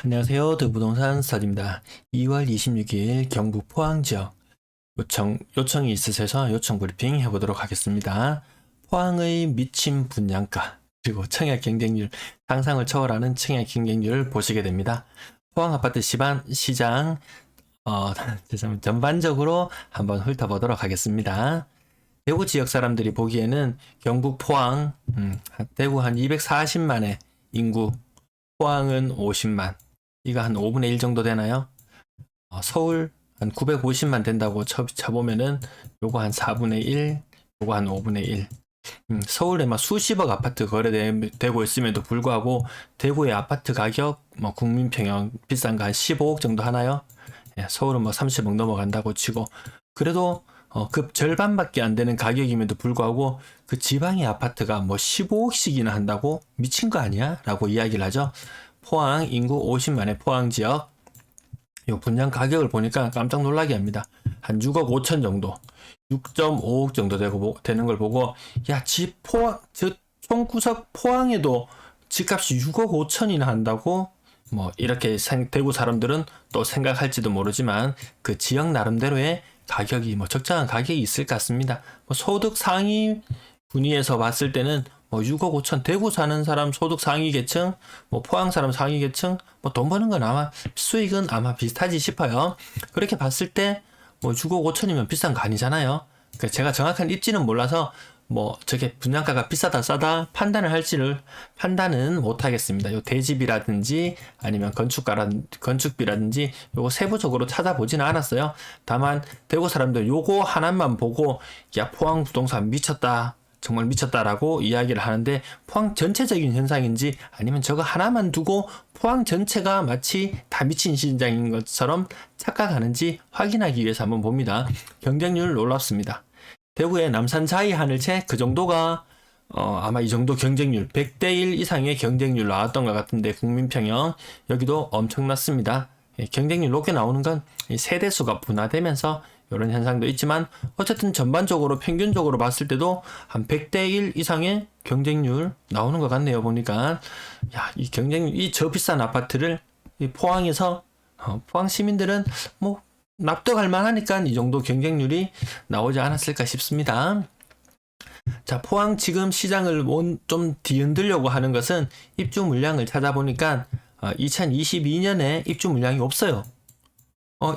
안녕하세요. 더부동산 스타디입니다. 2월 26일 경북 포항 지역 요청이 있으셔서 요청 브리핑 해보도록 하겠습니다. 포항의 미친 분양가 그리고 청약 경쟁률 상상을 초월하는 청약 경쟁률을 보시게 됩니다. 포항 아파트 시장 전반적으로 한번 훑어보도록 하겠습니다. 대구 지역 사람들이 보기에는 경북 포항 대구 한 240만의 인구, 포항은 50만, 이거 한 5분의 1 정도 되나요? 서울 한 950만 된다고 쳐보면은 요거 한 4분의 1, 요거 한 5분의 1. 서울에 막 수십억 아파트 거래되고 있음에도 불구하고 대구의 아파트 가격 국민평형 비싼 거 한 15억 정도 하나요? 예, 서울은 30억 넘어간다고 치고 그래도 그 절반밖에 안 되는 가격임에도 불구하고 그 지방의 아파트가 15억씩이나 한다고 미친 거 아니야? 라고 이야기를 하죠. 포항 인구 50만의 포항 지역 이 분양 가격을 보니까 깜짝 놀라게 합니다. 한 6억 5천 정도, 6.5억 정도 되는 걸 보고 총구석 포항에도 집값이 6억 5천이나 한다고 이렇게 대구 사람들은 또 생각할지도 모르지만 그 지역 나름대로의 가격이 적정한 가격이 있을 것 같습니다. 소득 상위 분위에서 봤을 때는 6억 5천 대구 사는 사람 소득 상위 계층, 포항 사람 상위 계층, 돈 버는 건 아마 수익은 아마 비슷하지 싶어요. 그렇게 봤을 때 6억 5천이면 비싼 거 아니잖아요. 그러니까 제가 정확한 입지는 몰라서 저게 분양가가 비싸다 싸다 판단은 못 하겠습니다. 요 대집이라든지 아니면 건축비라든지 요거 세부적으로 찾아보지는 않았어요. 다만 대구 사람들 요거 하나만 보고 포항 부동산 미쳤다. 정말 미쳤다라고 이야기를 하는데 포항 전체적인 현상인지 아니면 저거 하나만 두고 포항 전체가 마치 다 미친 시장인 것처럼 착각하는지 확인하기 위해서 한번 봅니다. 경쟁률 놀랍습니다. 대구의 남산 자이 하늘채 그 정도가 아마 이 정도 경쟁률 100대 1 이상의 경쟁률 나왔던 것 같은데 국민평형 여기도 엄청났습니다. 경쟁률 높게 나오는 건 세대수가 분화되면서 이런 현상도 있지만 어쨌든 전반적으로 평균적으로 봤을 때도 한 100대 1 이상의 경쟁률 나오는 것 같네요. 보니까 이 경쟁률 저 비싼 아파트를 포항에서 포항 시민들은 납득할 만하니까 이 정도 경쟁률이 나오지 않았을까 싶습니다. 자, 포항 지금 시장을 좀 뒤흔들려고 하는 것은 입주 물량을 찾아보니까 2022년에 입주 물량이 없어요.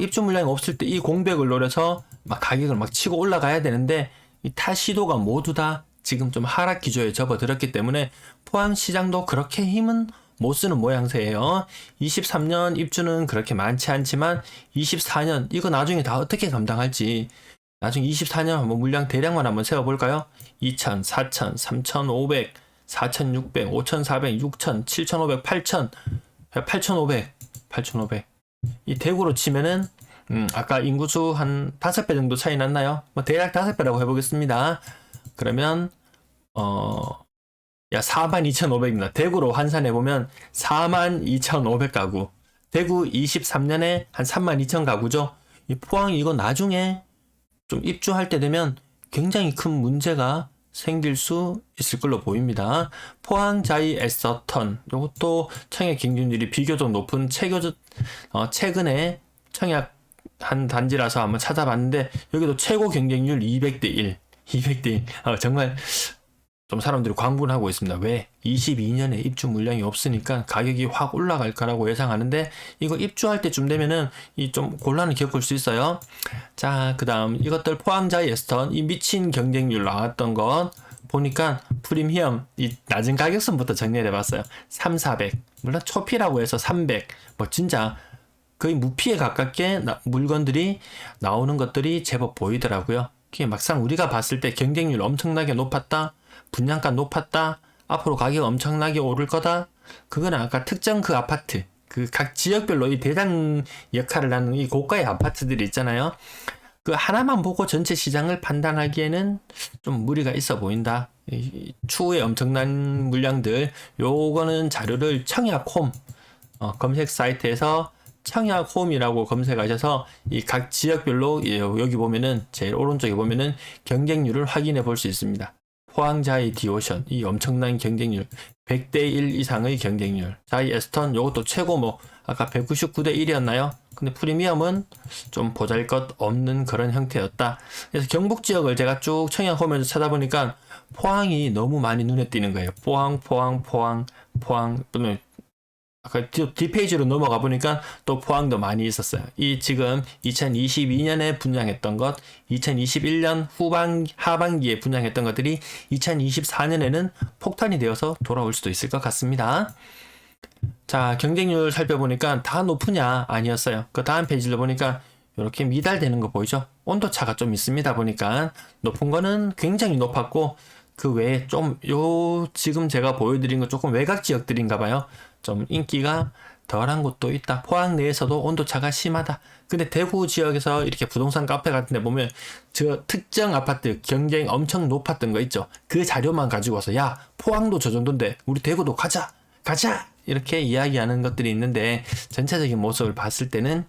입주 물량이 없을 때 이 공백을 노려서 가격을 치고 올라가야 되는데 이 타 시도가 모두 다 지금 좀 하락 기조에 접어들었기 때문에 포항 시장도 그렇게 힘은 못 쓰는 모양새예요. 23년 입주는 그렇게 많지 않지만 24년 이거 나중에 다 어떻게 감당할지 나중에 24년 한번 물량 대량만 한번 세워볼까요? 2,000, 4,000, 3,500, 4,600, 5,400, 6,000, 7,500, 8,000, 8,500, 8,500 이 대구로 치면은 아까 인구수 한 5배 정도 차이 났나요? 대략 5배라고 해보겠습니다. 그러면 42,500입니다. 대구로 환산해보면 42,500 가구. 대구 23년에 한 32,000 가구죠. 이 포항 이거 나중에 좀 입주할 때 되면 굉장히 큰 문제가 생길 수 있을 걸로 보입니다. 포항 자이 에서턴 이것도 청약 경쟁률이 비교적 높은 최근에 청약한 단지라서 한번 찾아봤는데 여기도 최고 경쟁률 200대 1 200대 1 정말 좀 사람들이 광분하고 있습니다. 왜? 22년에 입주 물량이 없으니까 가격이 확 올라갈 거라고 예상하는데 이거 입주할 때쯤 되면은 이 좀 곤란을 겪을 수 있어요. 자, 그 다음 이것들 포항자이 에스턴 이 미친 경쟁률 나왔던 것 보니까 프리미엄 이 낮은 가격선부터 정리를 해봤어요. 3, 400 물론 초피라고 해서 300 진짜 거의 무피에 가깝게 물건들이 나오는 것들이 제법 보이더라고요. 그게 막상 우리가 봤을 때 경쟁률 엄청나게 높았다, 분양가 높았다, 앞으로 가격 엄청나게 오를 거다. 그거는 아까 특정 그 아파트, 그 각 지역별로 이 대장 역할을 하는 이 고가의 아파트들이 있잖아요. 그 하나만 보고 전체 시장을 판단하기에는 좀 무리가 있어 보인다. 추후에 엄청난 물량들, 요거는 자료를 청약홈 검색 사이트에서 청약홈이라고 검색하셔서 이 각 지역별로 여기 보면은 제일 오른쪽에 보면은 경쟁률을 확인해 볼 수 있습니다. 포항자이 디오션 이 엄청난 경쟁률 100대 1 이상의 경쟁률. 자, 이 에스턴 요것도 최고 뭐 아까 199대 1이었나요? 근데 프리미엄은 좀 보잘것 없는 그런 형태였다. 그래서 경북 지역을 제가 쭉 청약 하면서 찾아보니까 포항이 너무 많이 눈에 띄는 거예요. 포항. 또는 아까 뒷페이지로 넘어가 보니까 또 포항도 많이 있었어요. 이 지금 2022년에 분양했던 것, 2021년 하반기에 분양했던 것들이 2024년에는 폭탄이 되어서 돌아올 수도 있을 것 같습니다. 자, 경쟁률 살펴보니까 다 높으냐? 아니었어요. 그 다음 페이지를 보니까 이렇게 미달되는 거 보이죠? 온도차가 좀 있습니다. 보니까 높은 거는 굉장히 높았고 그 외에 좀 지금 제가 보여드린 거 조금 외곽 지역들인가 봐요. 좀 인기가 덜한 곳도 있다. 포항 내에서도 온도차가 심하다. 근데 대구 지역에서 이렇게 부동산 카페 같은 데 보면 저 특정 아파트 경쟁 엄청 높았던 거 있죠. 그 자료만 가지고 와서 야, 포항도 저 정도인데 우리 대구도 가자 이렇게 이야기하는 것들이 있는데 전체적인 모습을 봤을 때는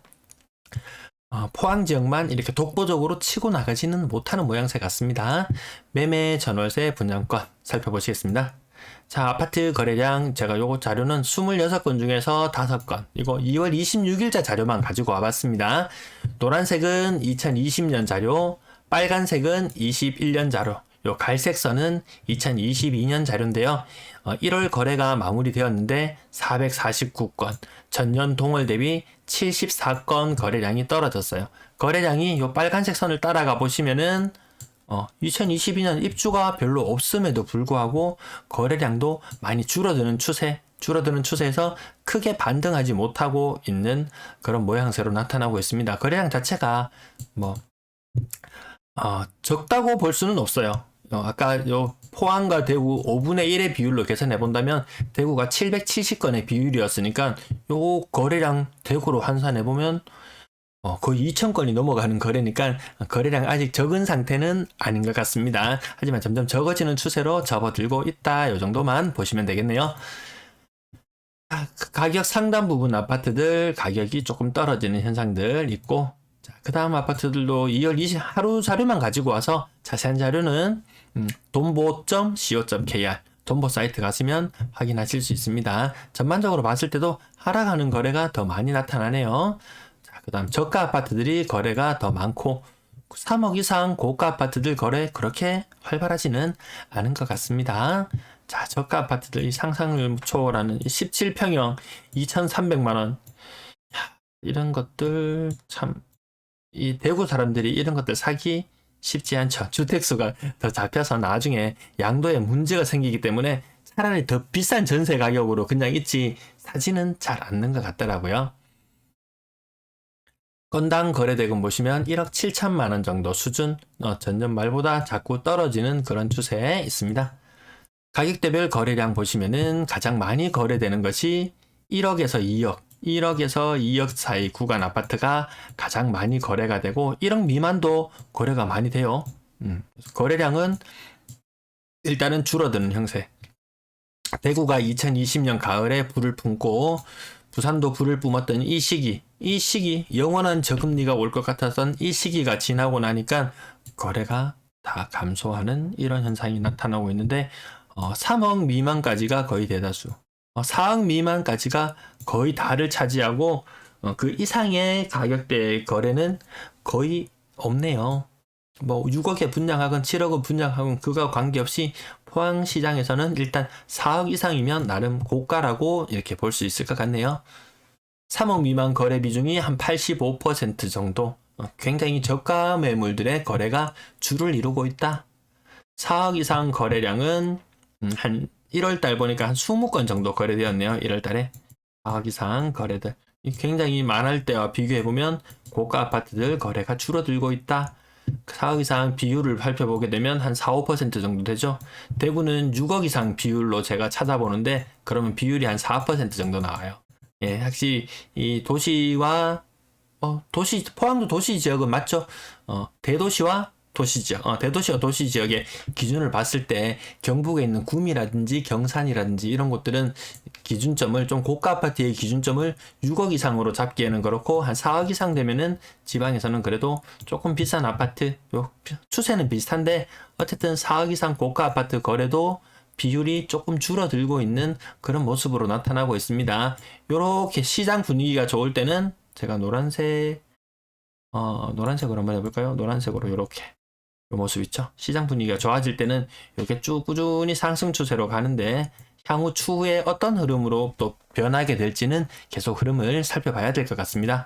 포항 지역만 이렇게 독보적으로 치고 나가지는 못하는 모양새 같습니다. 매매 전월세 분양권 살펴보시겠습니다. 자, 아파트 거래량 제가 요거 자료는 26건 중에서 5건 이거 2월 26일자 자료만 가지고 와봤습니다. 노란색은 2020년 자료, 빨간색은 21년 자료, 요 갈색 선은 2022년 자료인데요. 1월 거래가 마무리되었는데 449건, 전년 동월 대비 74건 거래량이 떨어졌어요. 거래량이 요 빨간색 선을 따라가 보시면은 2022년 입주가 별로 없음에도 불구하고 거래량도 많이 줄어드는 추세에서 크게 반등하지 못하고 있는 그런 모양새로 나타나고 있습니다. 거래량 자체가 적다고 볼 수는 없어요. 아까 요 포항과 대구 5분의 1의 비율로 계산해 본다면 대구가 770건의 비율이었으니까 요 거래량 대구로 환산해 보면 거의 2,000건이 넘어가는 거래니까 거래량 아직 적은 상태는 아닌 것 같습니다. 하지만 점점 적어지는 추세로 접어들고 있다. 요 정도만 보시면 되겠네요. 가격 상단 부분 아파트들 가격이 조금 떨어지는 현상들 있고, 그 다음 아파트들도 2월 20일 하루 자료만 가지고 와서 자세한 자료는 돈보.co.kr 돈보 사이트 가시면 확인하실 수 있습니다. 전반적으로 봤을 때도 하락하는 거래가 더 많이 나타나네요. 그 다음 저가 아파트들이 거래가 더 많고 3억 이상 고가 아파트들 거래 그렇게 활발하지는 않은 것 같습니다. 자, 저가 아파트들 상상을 초월하는 17평형 2,300만원 이런 것들 참 이 대구 사람들이 이런 것들 사기 쉽지 않죠. 주택수가 더 잡혀서 나중에 양도에 문제가 생기기 때문에 차라리 더 비싼 전세 가격으로 그냥 있지 사지는 잘 않는 것 같더라고요. 건당 거래대금 보시면 1억 7천만 원 정도 수준, 전년 말보다 자꾸 떨어지는 그런 추세에 있습니다. 가격대별 거래량 보시면은 가장 많이 거래되는 것이 1억에서 2억 사이 구간 아파트가 가장 많이 거래가 되고 1억 미만도 거래가 많이 돼요. 거래량은 일단은 줄어드는 형세. 대구가 2020년 가을에 불을 뿜고 부산도 불을 뿜었던 이 시기 영원한 저금리가 올 것 같았던 이 시기가 지나고 나니까 거래가 다 감소하는 이런 현상이 나타나고 있는데 3억 미만까지가 거의 대다수, 4억 미만까지가 거의 다를 차지하고 그 이상의 가격대의 거래는 거의 없네요. 6억에 분양하건 7억을 분양하건 그거와 관계없이 포항시장에서는 일단 4억 이상이면 나름 고가라고 이렇게 볼 수 있을 것 같네요. 3억 미만 거래 비중이 한 85% 정도, 굉장히 저가 매물들의 거래가 주를 이루고 있다. 4억 이상 거래량은 한 1월달 보니까 한 20건 정도 거래되었네요. 1월달에 4억 이상 거래들 굉장히 많을 때와 비교해보면 고가 아파트들 거래가 줄어들고 있다. 4억 이상 비율을 살펴보게 되면 한 4, 5% 정도 되죠. 대구는 6억 이상 비율로 제가 찾아보는데 그러면 비율이 한 4% 정도 나와요. 예, 확실히 이 도시와 포항도 도시 지역은 맞죠. 대도시와 도시 지역, 대도시와 도시 지역의 기준을 봤을 때 경북에 있는 구미라든지 경산이라든지 이런 곳들은 기준점을 좀 고가 아파트의 기준점을 6억 이상으로 잡기에는 그렇고 한 4억 이상 되면은 지방에서는 그래도 조금 비싼 아파트, 추세는 비슷한데 어쨌든 4억 이상 고가 아파트 거래도 비율이 조금 줄어들고 있는 그런 모습으로 나타나고 있습니다. 이렇게 시장 분위기가 좋을 때는 제가 노란색으로 한번 해볼까요? 노란색으로 이렇게 이 모습 있죠? 시장 분위기가 좋아질 때는 이렇게 쭉 꾸준히 상승 추세로 가는데 향후 추후에 어떤 흐름으로 또 변하게 될지는 계속 흐름을 살펴봐야 될 것 같습니다.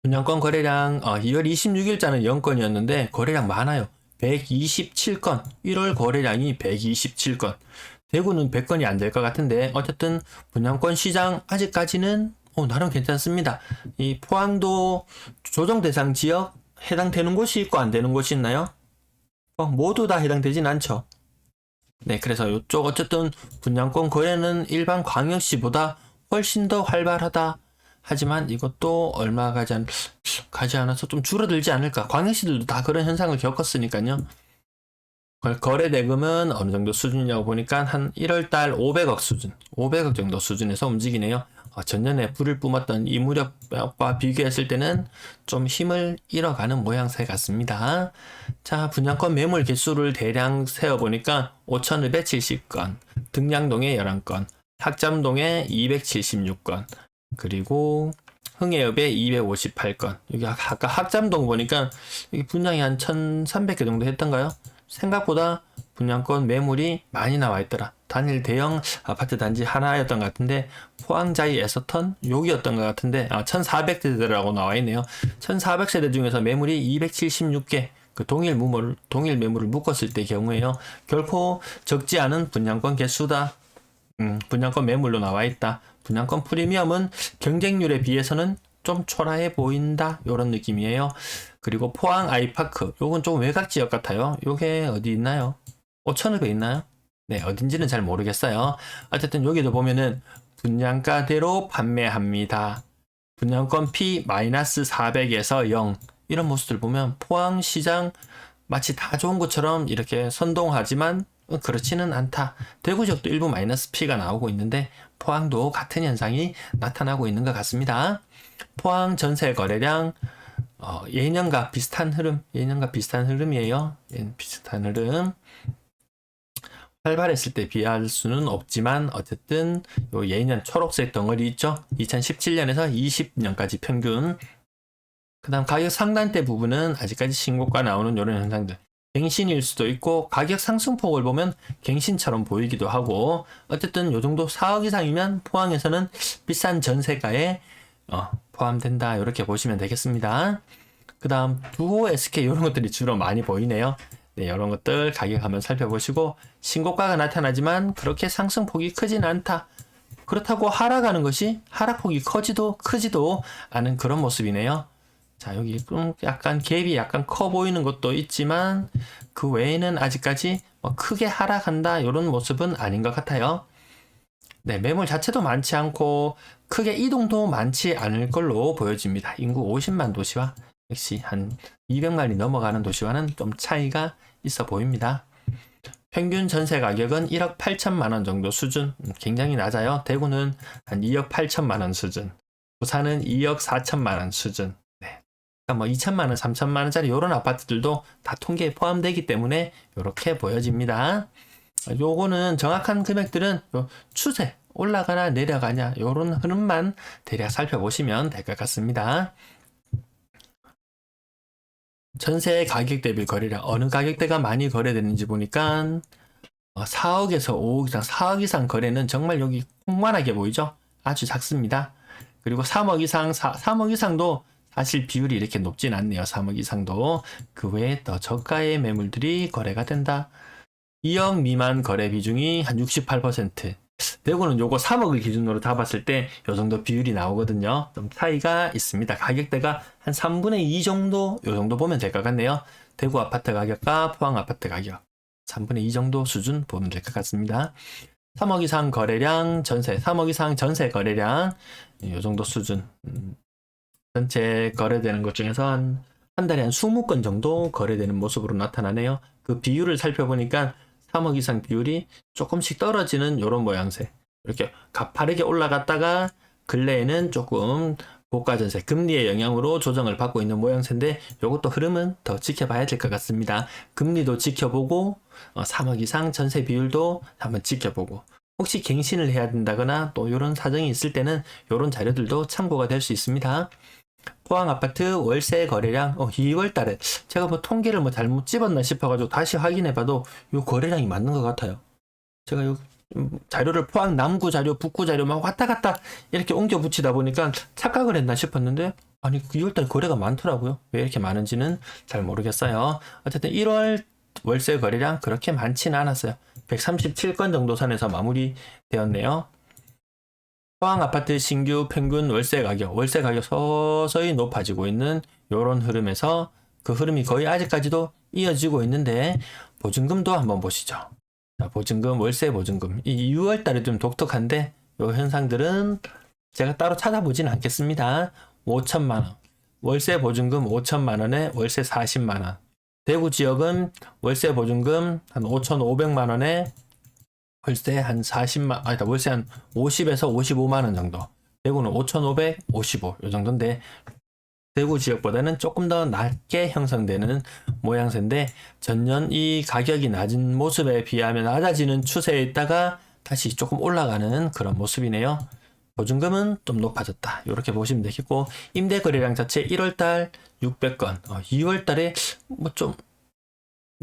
분양권 거래량 2월 26일자는 0건이었는데 거래량 많아요. 127건, 1월 거래량이 127건. 대구는 100건이 안 될 것 같은데 어쨌든 분양권 시장 아직까지는 나름 괜찮습니다. 이 포항도 조정 대상 지역 해당되는 곳이 있고 안 되는 곳이 있나요? 모두 다 해당되진 않죠. 네, 그래서 이쪽 어쨌든 분양권 거래는 일반 광역시보다 훨씬 더 활발하다. 하지만 이것도 얼마 가지 않아서 좀 줄어들지 않을까. 광역시들도 다 그런 현상을 겪었으니까요. 거래 대금은 어느 정도 수준이냐고 보니까 한 1월달 500억 수준, 500억 정도 수준에서 움직이네요. 전년에 불을 뿜었던 이 무렵과 비교했을 때는 좀 힘을 잃어가는 모양새 같습니다. 자, 분양권 매물 개수를 대량 세어보니까 5,270건, 등량동에 11건, 학잠동에 276건, 그리고 흥해읍에 258건. 여기 아까 학잠동 보니까 여기 분양이 한 1,300개 정도 했던가요? 생각보다 분양권 매물이 많이 나와 있더라. 단일 대형 아파트 단지 하나였던 것 같은데 포항자이 에서턴 여기였던 것 같은데 1,400세대라고 나와 있네요. 1,400세대 중에서 매물이 276개. 그 동일 매물을 묶었을 때 경우에요. 결코 적지 않은 분양권 개수다. 분양권 매물로 나와 있다. 분양권 프리미엄은 경쟁률에 비해서는 좀 초라해 보인다. 이런 느낌이에요. 그리고 포항 아이파크, 요건 좀 외곽 지역 같아요. 요게 어디 있나요? 오천읍에 있나요? 네, 어딘지는 잘 모르겠어요. 어쨌든 여기도 보면은 분양가대로 판매합니다. 분양권 P-400에서 0. 이런 모습들 보면 포항시장 마치 다 좋은 것처럼 이렇게 선동하지만 그렇지는 않다. 대구 지역도 일부 마이너스 P가 나오고 있는데 포항도 같은 현상이 나타나고 있는 것 같습니다. 포항 전세 거래량 예년과 비슷한 흐름이에요. 비슷한 흐름. 활발했을 때 비할 수는 없지만 어쨌든 요 예년 초록색 덩어리 있죠. 2017년에서 20년까지 평균. 그 다음 가격 상단대 부분은 아직까지 신고가 나오는 이런 현상들. 갱신일 수도 있고 가격 상승폭을 보면 갱신처럼 보이기도 하고 어쨌든 요 정도 4억 이상이면 포항에서는 비싼 전세가에 포함된다. 이렇게 보시면 되겠습니다. 그 다음 두호 SK 이런 것들이 주로 많이 보이네요. 네, 이런 것들 가격 한번 살펴보시고 신고가가 나타나지만 그렇게 상승폭이 크진 않다. 그렇다고 하락하는 것이 하락폭이 크지도 않은 그런 모습이네요. 자, 여기 좀 약간 갭이 약간 커 보이는 것도 있지만 그 외에는 아직까지 크게 하락한다 이런 모습은 아닌 것 같아요. 네, 매물 자체도 많지 않고 크게 이동도 많지 않을 걸로 보여집니다. 인구 50만 도시와 역시 한 200만이 넘어가는 도시와는 좀 차이가 있어 보입니다. 평균 전세 가격은 1억 8천만 원 정도 수준, 굉장히 낮아요. 대구는 한 2억 8천만 원 수준, 부산은 2억 4천만 원 수준. 네. 그러니까 2천만 원, 3천만 원짜리 이런 아파트들도 다 통계에 포함되기 때문에 이렇게 보여집니다. 요거는 정확한 금액들은 추세, 올라가나 내려가냐 이런 흐름만 대략 살펴보시면 될 것 같습니다. 전세 가격 대비 거래량 어느 가격대가 많이 거래되는지 보니까 4억에서 5억 이상, 4억 이상 거래는 정말 여기 콩만하게 보이죠? 아주 작습니다. 그리고 3억 이상, 3억 이상도 사실 비율이 이렇게 높진 않네요. 3억 이상도. 그 외에 더 저가의 매물들이 거래가 된다. 2억 미만 거래 비중이 한 68%. 대구는 요거 3억을 기준으로 잡았을 때 요 정도 비율이 나오거든요. 좀 차이가 있습니다. 가격대가 한 3분의 2 정도 요 정도 보면 될 것 같네요. 대구 아파트 가격과 포항 아파트 가격 3분의 2 정도 수준 보면 될 것 같습니다. 3억 이상 거래량 전세 3억 이상 전세 거래량 요 정도 수준. 전체 거래되는 것 중에서 한 달에 한 20건 정도 거래되는 모습으로 나타나네요. 그 비율을 살펴보니까 3억 이상 비율이 조금씩 떨어지는 이런 모양새. 이렇게 가파르게 올라갔다가 근래에는 조금 고가 전세 금리의 영향으로 조정을 받고 있는 모양새인데 요것도 흐름은 더 지켜봐야 될 것 같습니다. 금리도 지켜보고 3억 이상 전세 비율도 한번 지켜보고 혹시 갱신을 해야 된다거나 또 이런 사정이 있을 때는 이런 자료들도 참고가 될 수 있습니다. 포항 아파트 월세 거래량 2월 달에 제가 뭐 통계를 뭐 잘못 집었나 싶어가지고 다시 확인해봐도 요 거래량이 맞는 것 같아요. 제가 요 자료를 포항 남구 자료, 북구 자료 막 왔다 갔다 이렇게 옮겨 붙이다 보니까 착각을 했나 싶었는데 아니 2월달 거래가 많더라고요. 왜 이렇게 많은지는 잘 모르겠어요. 어쨌든 1월 월세 거래량 그렇게 많지는 않았어요. 137건 정도 선에서 마무리되었네요. 포항 아파트 신규 평균 월세 가격 서서히 높아지고 있는 이런 흐름에서 그 흐름이 거의 아직까지도 이어지고 있는데 보증금도 한번 보시죠. 자, 보증금, 월세 보증금. 이 6월 달에 좀 독특한데 이 현상들은 제가 따로 찾아보진 않겠습니다. 5천만 원. 월세 보증금 5천만 원에 월세 40만 원. 대구 지역은 월세 보증금 한 5,500만 원에 월세 한 40만, 월세 한 50에서 55만 원 정도. 대구는 5,500, 55, 요 정도인데, 대구 지역보다는 조금 더 낮게 형성되는 모양새인데, 전년 이 가격이 낮은 모습에 비하면 낮아지는 추세에 있다가 다시 조금 올라가는 그런 모습이네요. 보증금은 좀 높아졌다. 이렇게 보시면 되겠고, 임대 거래량 자체 1월달 600건, 2월달에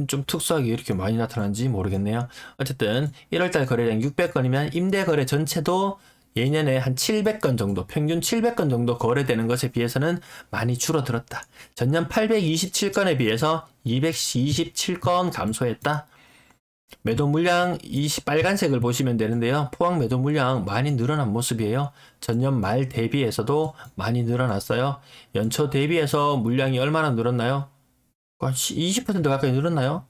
좀 특수하게 이렇게 많이 나타나는지 모르겠네요. 어쨌든 1월달 거래량 600건이면 임대 거래 전체도 예년에 한 700건 정도, 평균 700건 정도 거래되는 것에 비해서는 많이 줄어들었다. 전년 827건에 비해서 227건 감소했다. 매도 물량 빨간색을 보시면 되는데요. 포항 매도 물량 많이 늘어난 모습이에요. 전년 말 대비해서도 많이 늘어났어요. 연초 대비해서 물량이 얼마나 늘었나요? 20% 가까이 늘었나요?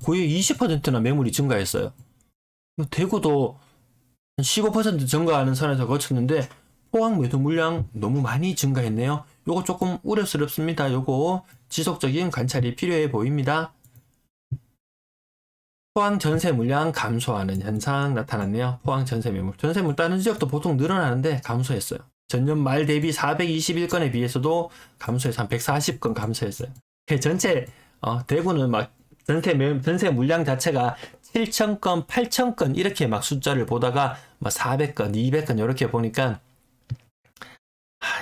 거의 20%나 매물이 증가했어요. 대구도 15% 증가하는 선에서 거쳤는데 포항 매도 물량 너무 많이 증가했네요. 요거 조금 우려스럽습니다. 요거 지속적인 관찰이 필요해 보입니다. 포항 전세 물량 감소하는 현상 나타났네요. 포항 전세 매물. 전세물 다른 지역도 보통 늘어나는데 감소했어요. 전년 말 대비 421건에 비해서도 감소해서 한 140건 감소했어요. 전체 대구는 막 전세 물량 자체가 7,000건, 8,000건 이렇게 막 숫자를 보다가 막 400건, 200건 이렇게 보니까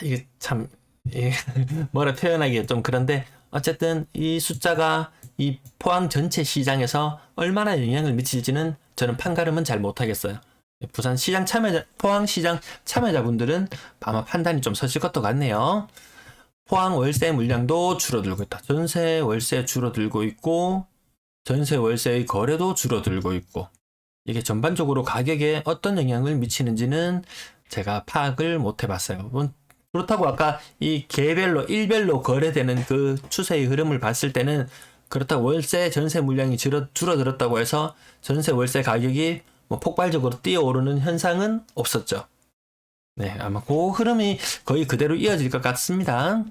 이게 참 뭐라 표현하기가 좀 그런데 어쨌든 이 숫자가 이 포항 전체 시장에서 얼마나 영향을 미칠지는 저는 판가름은 잘 못하겠어요. 부산 시장 포항 시장 참여자분들은 아마 판단이 좀 서실 것도 같네요. 포항 월세 물량도 줄어들고 있다. 전세 월세 줄어들고 있고, 전세 월세의 거래도 줄어들고 있고, 이게 전반적으로 가격에 어떤 영향을 미치는지는 제가 파악을 못 해봤어요. 그렇다고 아까 이 개별로, 일별로 거래되는 그 추세의 흐름을 봤을 때는 그렇다고 월세, 전세 물량이 줄어들었다고 해서 전세 월세 가격이 폭발적으로 뛰어오르는 현상은 없었죠. 네, 아마 그 흐름이 거의 그대로 이어질 것 같습니다.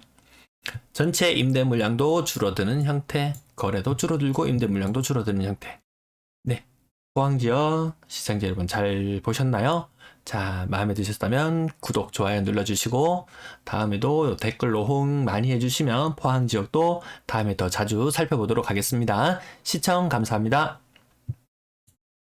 전체 임대 물량도 줄어드는 형태, 거래도 줄어들고 임대 물량도 줄어드는 형태. 네, 포항 지역 시청자 여러분 잘 보셨나요? 자, 마음에 드셨다면 구독, 좋아요 눌러주시고 다음에도 댓글로 호응 많이 해주시면 포항 지역도 다음에 더 자주 살펴보도록 하겠습니다. 시청 감사합니다.